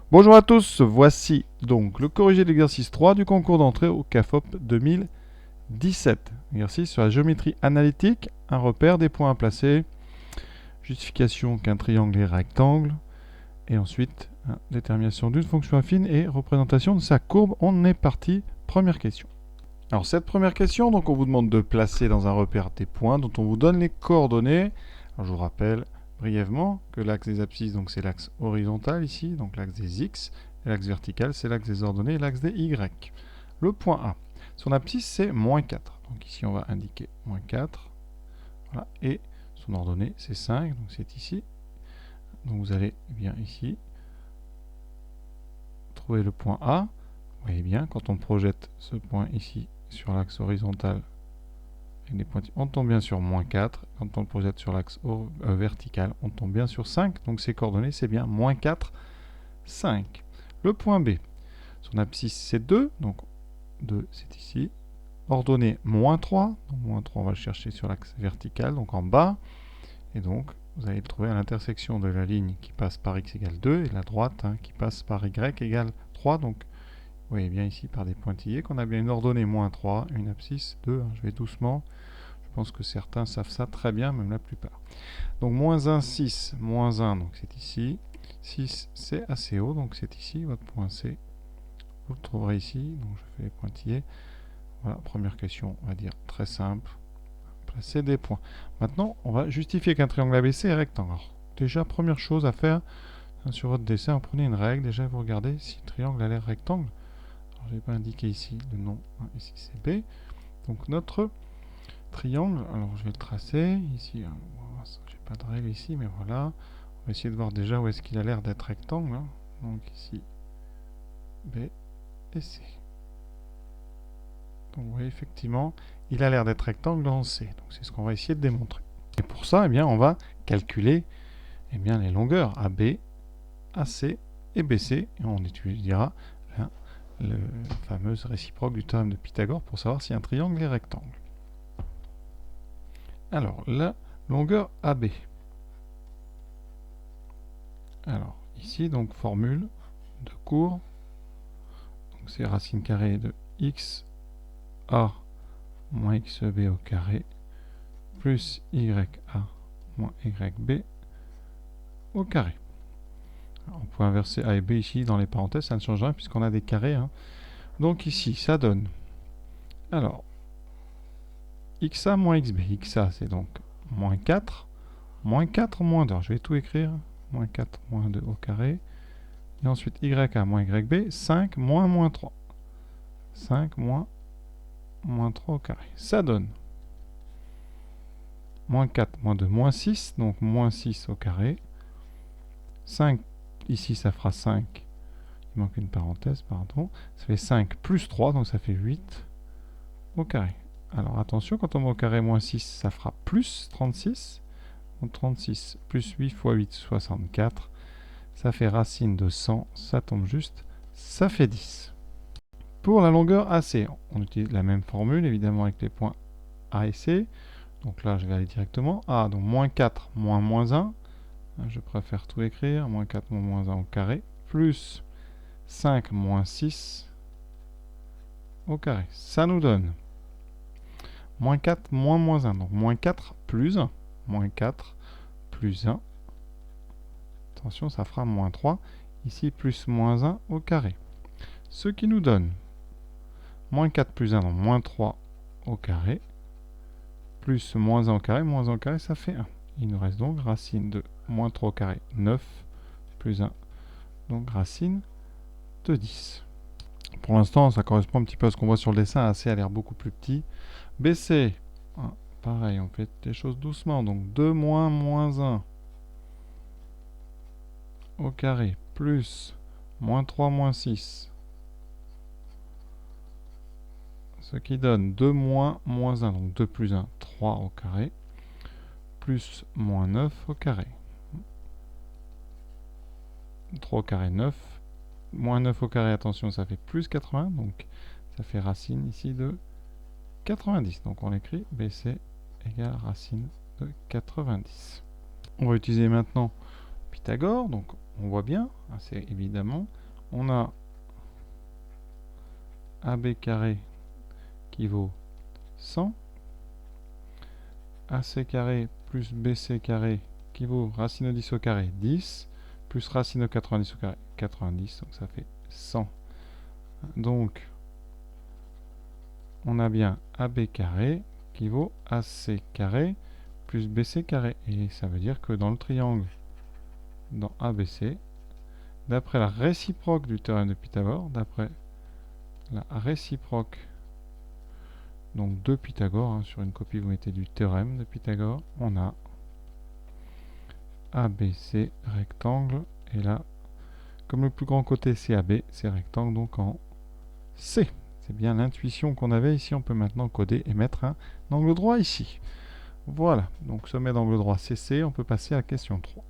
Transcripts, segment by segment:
Bonjour à tous, voici donc le corrigé de l'exercice 3 du concours d'entrée au CAFOP 2017. Exercice sur la géométrie analytique, un repère des points à placer, justification qu'un triangle est rectangle, et ensuite détermination d'une fonction affine et représentation de sa courbe. On est parti, première question. Alors cette première question, donc on vous demande de placer dans un repère des points dont on vous donne les coordonnées. Alors je vous rappelle brièvement que l'axe des abscisses, donc c'est l'axe horizontal ici, donc l'axe des x, et l'axe vertical, c'est l'axe des ordonnées et l'axe des y. Le point A, son abscisse c'est moins 4. Donc ici on va indiquer moins 4. Voilà, et son ordonnée c'est 5, donc c'est ici. Donc vous allez bien ici trouver le point A. Vous voyez bien, quand on projette ce point ici sur l'axe horizontal, avec des pointillés, on tombe bien sur moins 4. Quand on le projette sur l'axe vertical, on tombe bien sur 5. Donc ces coordonnées, c'est bien moins 4, 5. Le point B, son abscisse, c'est 2. Donc 2, c'est ici. Ordonnée moins 3. Donc moins 3, on va le chercher sur l'axe vertical, donc en bas. Et donc, vous allez le trouver à l'intersection de la ligne qui passe par x égale 2 et la droite qui passe par y égale 3. Donc, vous voyez bien ici par des pointillés qu'on a bien une ordonnée moins 3, une abscisse 2. Je vais doucement. Je pense que certains savent ça très bien, même la plupart. Donc moins 1, 6, moins 1, donc c'est ici. 6, c'est assez haut, donc c'est ici, votre point C. Vous le trouverez ici, donc je fais les pointillés. Voilà, première question, on va dire très simple. Placer des points. Maintenant, on va justifier qu'un triangle ABC est rectangle. Alors, déjà, première chose à faire, sur votre dessin, vous prenez une règle, déjà vous regardez si le triangle a l'air rectangle. Alors, je n'ai pas indiqué ici le nom, ici c'est B. Donc notre triangle, alors je vais le tracer, ici, j'ai pas de règle ici, mais voilà. On va essayer de voir déjà où est-ce qu'il a l'air d'être rectangle. Donc ici, B et C. Donc vous voyez, effectivement, il a l'air d'être rectangle en C. Donc c'est ce qu'on va essayer de démontrer. Et pour ça, eh bien, on va calculer les longueurs AB, AC et BC. Et on étudiera la fameuse réciproque du théorème de Pythagore pour savoir si un triangle est rectangle. Alors, la longueur AB. Alors, ici, donc, formule de cours. Donc, c'est racine carrée de x a moins xb au carré plus ya moins yb au carré. Alors, on peut inverser a et b ici dans les parenthèses, ça ne change rien puisqu'on a des carrés. Donc ici, ça donne, alors, xa moins xb. xa, c'est donc moins 4, moins 4, moins 2. Alors, je vais tout écrire. Moins 4, moins 2 au carré. Et ensuite, ya moins yb, 5 moins 3. 5 moins 3 au carré. Ça donne moins 4, moins 2, moins 6. Donc, moins 6 au carré. 5, ici, ça fera 5. Il manque une parenthèse, pardon. Ça fait 5 plus 3, donc ça fait 8 au carré. Alors attention, quand on met au carré moins 6, ça fera plus 36. Donc 36 plus 8 fois 8, 64. Ça fait racine de 100, ça tombe juste, ça fait 10. Pour la longueur AC, on utilise la même formule, évidemment, avec les points A et C. Donc là, je vais aller directement. A, donc moins 4 moins moins 1. Je préfère tout écrire. Moins 4 moins 1 au carré. Plus 5 moins 6 au carré. Ça nous donne moins 4 moins moins 1. Donc moins 4 plus 1. Moins 4 plus 1. Attention, ça fera moins 3. Ici, plus moins 1 au carré. Ce qui nous donne moins 4 plus 1, donc moins 3 au carré. Plus moins 1 au carré, ça fait 1. Il nous reste donc racine de moins 3 au carré, 9, plus 1, donc racine de 10. Pour l'instant, ça correspond un petit peu à ce qu'on voit sur le dessin. AC a l'air beaucoup plus petit. BC, pareil, on fait des choses doucement. Donc 2 moins moins 1 au carré, plus moins 3 moins 6. Ce qui donne 2 moins moins 1, donc 2 plus 1, 3 au carré, plus moins 9 au carré. 3 au carré, 9. Moins 9 au carré, attention, ça fait plus 80, donc ça fait racine ici de 90. Donc on écrit BC égale racine de 90. On va utiliser maintenant Pythagore, donc on voit bien, assez évidemment, on a AB carré qui vaut 100, AC carré plus BC carré qui vaut racine de 10 au carré 10, plus racine de 90 au carré 90, donc ça fait 100. Donc, on a bien AB carré qui vaut AC carré plus BC carré. Et ça veut dire que dans le triangle, dans ABC, d'après la réciproque du théorème de Pythagore, d'après la réciproque donc de Pythagore, hein, sur une copie vous mettez du théorème de Pythagore, on a ABC rectangle, et là, comme le plus grand côté c'est AB, c'est rectangle donc en C. C'est bien l'intuition qu'on avait ici, on peut maintenant coder et mettre un angle droit ici. Voilà, donc sommet d'angle droit CC, on peut passer à la question 3.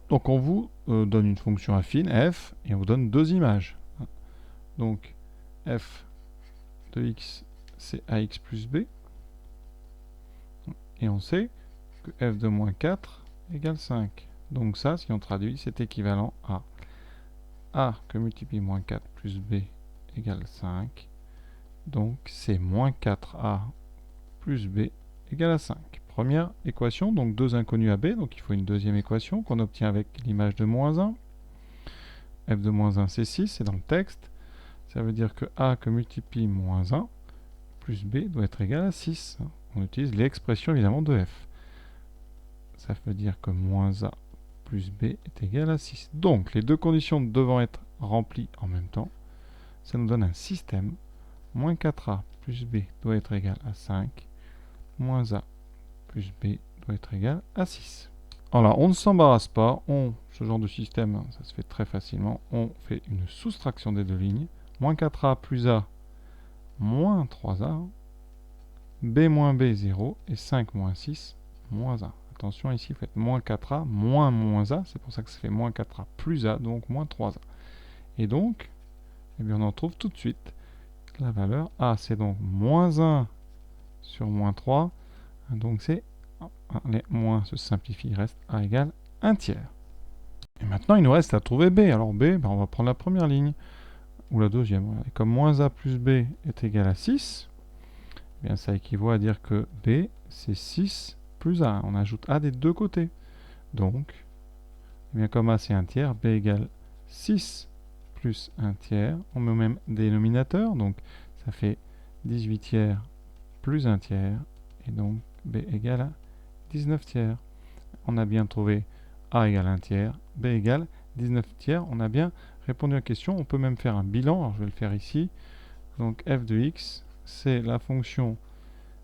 Donc on vous donne une fonction affine, f, et on vous donne deux images. Donc f de x, c'est ax plus b. Et on sait que f de moins 4 égale 5. Donc ça, si on traduit, c'est équivalent à a que multiplie moins 4 plus b égale 5. Donc c'est moins 4a plus b égale à 5. Première équation, donc deux inconnus à b, donc il faut une deuxième équation qu'on obtient avec l'image de moins 1. f de moins 1 c'est 6, c'est dans le texte. Ça veut dire que a que multiplie moins 1 plus b doit être égal à 6. On utilise l'expression évidemment de f. Ça veut dire que moins a plus b est égal à 6. Donc les deux conditions devant être remplies en même temps, ça nous donne un système. Moins 4a plus b doit être égal à 5. Moins a plus b doit être égal à 6. Alors on ne s'embarrasse pas, ce genre de système, ça se fait très facilement, on fait une soustraction des deux lignes. Moins 4a plus a moins 3a, b moins b 0 et 5 moins 6 moins 1. Attention ici, faites moins 4a moins moins a, c'est pour ça que ça fait moins 4a plus a, donc moins 3a. Et donc, eh bien on en trouve tout de suite la valeur a, c'est donc moins 1 sur moins 3, donc c'est, les moins se simplifient, il reste a égale 1 tiers. Et maintenant il nous reste à trouver b. Alors b, on va prendre la première ligne, ou la deuxième. Voilà. Et comme moins a plus b est égal à 6, eh bien ça équivaut à dire que b c'est 6 plus a. On ajoute a des deux côtés. Donc, eh bien comme a c'est 1 tiers, b égale 6 plus 1 tiers. On met au même dénominateur, donc ça fait 18 tiers plus 1 tiers. Et donc b égale à 19 tiers. On a bien trouvé a égale 1 tiers, b égale 19 tiers. On a bien répondu à la question. On peut même faire un bilan. Alors je vais le faire ici. Donc f de x, c'est la fonction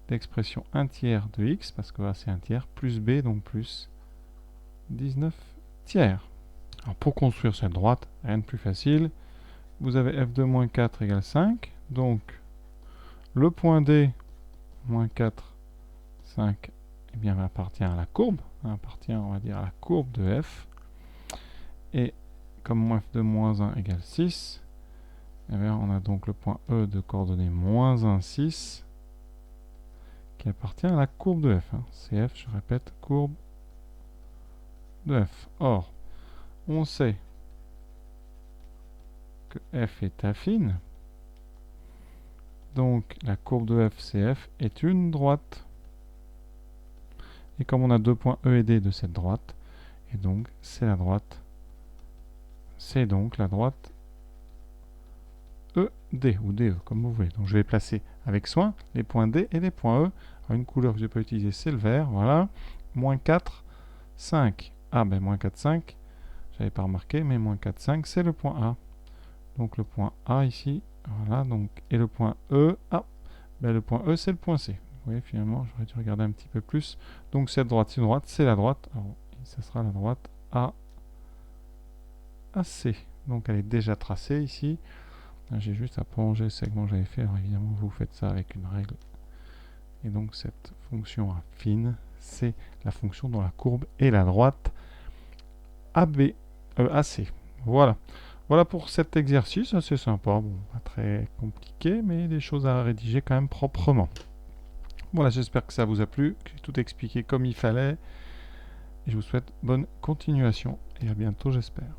d'expression 1 tiers de x, parce que là c'est 1 tiers, plus b, donc plus 19 tiers. Alors pour construire cette droite, rien de plus facile. Vous avez f de moins 4 égale 5. Donc le point D, moins 4, 5, eh bien, appartient à la courbe. Appartient, on va dire, à la courbe de f. Et comme f de moins 1 égale 6, eh bien, on a donc le point E de coordonnées moins 1, 6, qui appartient à la courbe de f. C'est f, je répète, courbe de f. Or, on sait que f est affine, donc la courbe de f, CF, est une droite. Et comme on a deux points E et D de cette droite, et donc c'est la droite, c'est donc la droite ED, ou DE, comme vous voulez. Donc je vais placer avec soin les points D et les points E. Alors, une couleur que je n'ai pas utilisée, c'est le vert, voilà. Moins 4, 5. Ah, ben moins 4, 5, j'avais pas remarqué, mais moins 4, 5, c'est le point A. Donc le point A ici, voilà, donc, et le point E, ah, ben le point E, c'est le point C. Vous voyez, finalement, j'aurais dû regarder un petit peu plus. Donc cette droite, c'est une droite, c'est la droite. Alors, ça sera la droite AC. Donc elle est déjà tracée ici. J'ai juste à prolonger le segment que j'avais fait. Alors évidemment, vous faites ça avec une règle. Et donc cette fonction affine, c'est la fonction dont la courbe est la droite AC. Voilà. Voilà pour cet exercice, assez sympa. Bon, pas très compliqué, mais des choses à rédiger quand même proprement. Voilà, j'espère que ça vous a plu, que j'ai tout expliqué comme il fallait. Et je vous souhaite bonne continuation et à bientôt, j'espère.